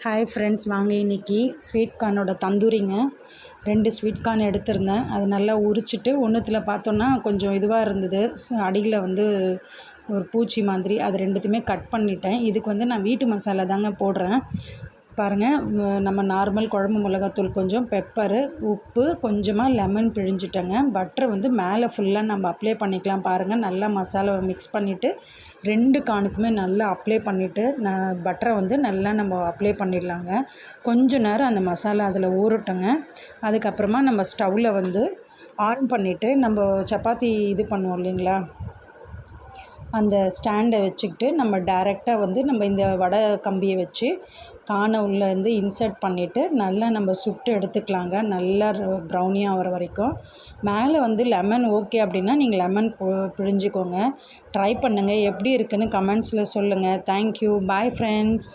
Hi friends, வாங்க இன்றைக்கி sweet கார்னோட தந்தூரிங்க. 2 sweet corn எடுத்திருந்தேன். அது நல்லா உரிச்சிட்டு ஒன்றுத்தில் பார்த்தோன்னா கொஞ்சம் இதுவாக இருந்தது, அடியில் வந்து ஒரு பூச்சி மாதிரி. அது 2த்தையுமே கட் பண்ணிட்டேன். இதுக்கு வந்து நான் வீட்டு மசாலா தாங்க போடுறேன். பாருங்கள், நம்ம நார்மல் குழம்பு மிளகாத்தூள், கொஞ்சம் பெப்பரு, உப்பு, கொஞ்சமாக லெமன் பிழிஞ்சிட்டேங்க. பட்டரை வந்து மேலே ஃபுல்லாக நம்ம அப்ளை பண்ணிக்கலாம். பாருங்கள், நல்லா மசாலாவை மிக்ஸ் பண்ணிவிட்டு 2 கார்னுக்குமே நல்லா அப்ளை பண்ணிவிட்டு பட்டரை வந்து நல்லா நம்ம அப்ளை பண்ணிடலாங்க. கொஞ்சம் நேரம் அந்த மசாலா அதில் ஊறட்டுங்க. அதுக்கப்புறமா நம்ம ஸ்டவ்வில் வந்து ஆன் பண்ணிவிட்டு நம்ம சப்பாத்தி இது பண்ணுவோம் இல்லைங்களா, அந்த ஸ்டாண்டை வச்சுக்கிட்டு நம்ம டைரெக்டாக வந்து நம்ம இந்த வடை கம்பியை வச்சு கானை உள்ளேருந்து இன்சர்ட் பண்ணிவிட்டு நல்லா நம்ம சுட்டு எடுத்துக்கலாங்க. நல்லா ப்ரௌனியாக வர வரைக்கும். மேலே வந்து லெமன் ஓகே அப்படின்னா நீங்கள் லெமன் பிழிஞ்சிக்கோங்க. ட்ரை பண்ணுங்கள், எப்படி இருக்குன்னு கமெண்ட்ஸில் சொல்லுங்கள். Thank you, bye friends.